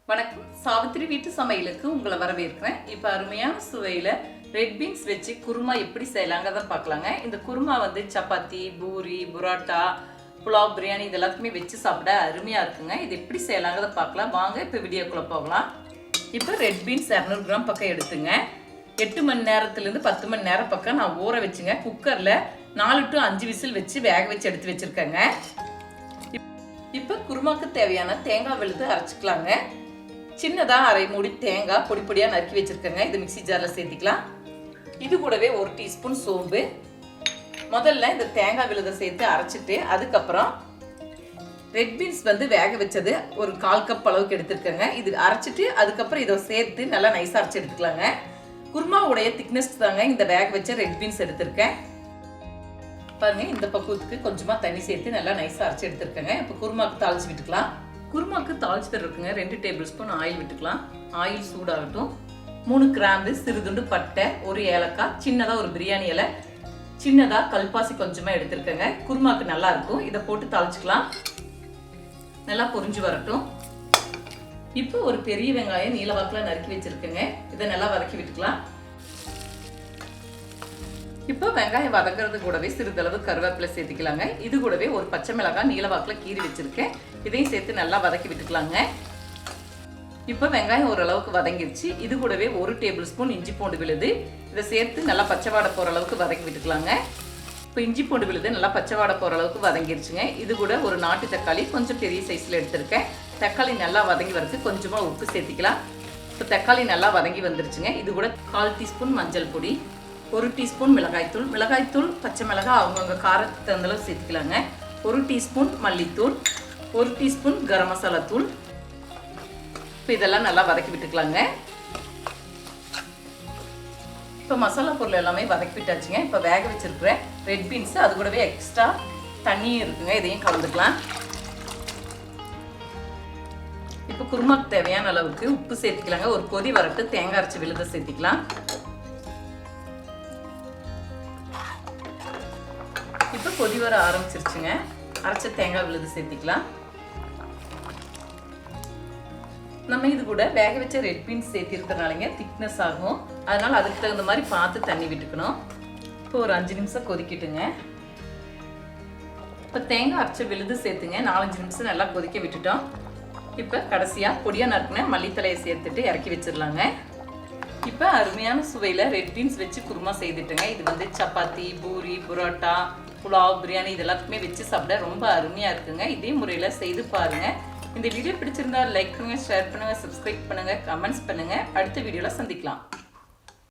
வணக்கம். சாவித்திரி வீட்டு சமையலுக்கு உங்களை வரவேற்கிறேன். இப்போ அருமையான சுவையில் ரெட் பீன்ஸ் வச்சு குருமா எப்படி செய்யலாங்கிறத பார்க்கலாங்க. இந்த குருமா வந்து சப்பாத்தி, பூரி, புரோட்டா, புலாவ், பிரியாணி இது எல்லாத்துக்குமே வச்சு சாப்பிட அருமையாக இருக்குங்க. இது எப்படி செய்யலாங்கிறத பார்க்கலாம் வாங்க. இப்போ வீடியோக்குள்ளே போகலாம். இப்போ ரெட் பீன்ஸ் 200 கிராம் பக்கம் எடுத்துங்க. 8 மணி நேரத்துலேருந்து 10 மணி நேரம் பக்கம் நான் ஊற வச்சுங்க. குக்கரில் 4 to 5 விசில் வச்சு வேக வச்சு எடுத்து வச்சுருக்கேங்க. இப்போ குருமாக்கு தேவையான தேங்காய் விழுது அரைச்சிக்கலாங்க. சின்னதாக அரை மூடி தேங்காய் பொடி பொடியாக நறுக்கி வச்சுருக்கேங்க. இது மிக்சி ஜாரில் சேர்த்திக்கலாம். இது கூடவே 1 டீஸ்பூன் சோம்பு. முதல்ல இந்த தேங்காய் விழுதை சேர்த்து அரைச்சிட்டு அதுக்கப்புறம் ரெட் பீன்ஸ் வந்து வேக வச்சது ஒரு 1/4 கப் அளவுக்கு எடுத்துருக்கேங்க. இது அரைச்சிட்டு அதுக்கப்புறம் இதை சேர்த்து நல்லா நைஸாக அரைச்சி எடுத்துக்கலாங்க. குருமாவுடைய திக்னஸ் தாங்க இந்த வேக வச்ச ரெட் பீன்ஸ் எடுத்திருக்கேன். பாருங்க, இந்த பக்குவத்துக்கு கொஞ்சமாக தண்ணி சேர்த்து நல்லா நைஸாக அரைச்சி எடுத்துருக்கேங்க. இப்போ குருமாவுக்கு தாளிச்சு விட்டுக்கலாம். குருமாக்கு தாளிச்சு தருக்குங்க. 2 டேபிள் ஸ்பூன் ஆயில் விட்டுக்கலாம். ஆயில் சூடாகட்டும். 3 கிராம்பு, சிறுதுண்டு பட்டை, 1 ஏலக்காய், சின்னதாக ஒரு பிரியாணி இலை, சின்னதாக கல்பாசி கொஞ்சமாக எடுத்துருக்கேங்க. குருமாக்கு நல்லா இருக்கும். இதை போட்டு தாளிச்சுக்கலாம். நல்லா பொரிஞ்சு வரட்டும். இப்போ ஒரு பெரிய வெங்காயம் நீல வாக்கில் நறுக்கி வச்சிருக்கேங்க. இதை நல்லா வதக்கி விட்டுக்கலாம். இப்போ வெங்காயம் வதங்கிறது கூடவே சிறிதளவு கருவேப்பிலை சேர்த்துக்கலாங்க. இது கூடவே ஒரு பச்சை மிளகாய் நீல வாக்கில் கீறி வச்சிருக்கேன். இதையும் சேர்த்து நல்லா வதக்கி விட்டுக்கலாங்க. இப்போ வெங்காயம் ஓரளவுக்கு வதங்கிருச்சு. இது கூடவே 1 டேபிள் ஸ்பூன் இஞ்சி பூண்டு விழுது இதை சேர்த்து நல்லா பச்சை வாடை போகிற அளவுக்கு வதக்கி விட்டுக்கலாங்க. இப்போ இஞ்சி பூண்டு விழுது நல்லா பச்சை வாடை போகிற அளவுக்கு வதங்கிருச்சுங்க. இது கூட ஒரு நாட்டு தக்காளி கொஞ்சம் பெரிய சைஸில் எடுத்திருக்கேன். தக்காளி நல்லா வதங்கி வரதுக்கு கொஞ்சமாக உப்பு சேர்த்திக்கலாம். இப்போ தக்காளி நல்லா வதங்கி வந்துருச்சுங்க. இது கூட 1/4 டீஸ்பூன் மஞ்சள் பொடி, 1 டீஸ்பூன் மிளகாய்த்தூள். மிளகாய்த்தூள் பச்சை மிளகாய் அவங்கவுங்க காரத்துக்கு தகுந்தளவு சேர்த்துக்கலாங்க. 1 டீஸ்பூன் மல்லித்தூள், 1 டீஸ்பூன் கரம் மசாலா தூள். இப்போ இதெல்லாம் நல்லா வதக்கி விட்டுக்கலாங்க. இப்போ மசாலா பொருள் எல்லாமே வதக்கி விட்டாச்சுங்க. இப்போ வேக வச்சிருக்கிற ரெட் பீன்ஸ் அது கூடவே எக்ஸ்ட்ரா தண்ணியும் இருக்குங்க. இதையும் கலந்துக்கலாம். இப்போ குருமாக்கு தேவையான அளவுக்கு உப்பு சேர்த்துக்கலாங்க. ஒரு கொதி வரட்டு தேங்காய் அரைச்சி விழுத சேர்த்திக்கலாம். இப்போ கொதி வர ஆரம்பிச்சிருச்சுங்க. அரைச்ச தேங்காய் விழுது சேர்த்திக்கலாம். நம்ம இது கூட வேக வச்ச ரெட் பீன்ஸ் சேர்த்திருக்கிறனாலங்க திக்னஸ் ஆகும். அதனால அதுக்கு தகுந்த மாதிரி பார்த்து தண்ணி விட்டுக்கணும். இப்போ ஒரு 5 நிமிஷம் கொதிக்கிட்டுங்க. இப்போ தேங்காய் அரைச்ச விழுது சேர்த்துங்க. 4-5 நிமிஷம் நல்லா கொதிக்க விட்டுட்டோம். இப்போ கடைசியாக பொடியாக நறுக்குன மல்லித்தலையை சேர்த்துட்டு இறக்கி வச்சிடலாங்க. இப்போ அருமையான சுவையில் ரெட் பீன்ஸ் வச்சு குருமா செய்துட்டுங்க. இது வந்து சப்பாத்தி, பூரி, புரோட்டா, புலாவ், பிரியாணி இது எல்லாத்துக்குமே வச்சு சாப்பிட ரொம்ப அருமையாக இருக்குங்க. இதே முறையில் செய்து பாருங்கள். இந்த வீடியோ பிடிச்சிருந்தா லைக் பண்ணுங்கள், ஷேர் பண்ணுங்கள், சப்ஸ்கிரைப் பண்ணுங்கள், கமெண்ட்ஸ் பண்ணுங்கள். அடுத்த வீடியோவில் சந்திக்கலாம்.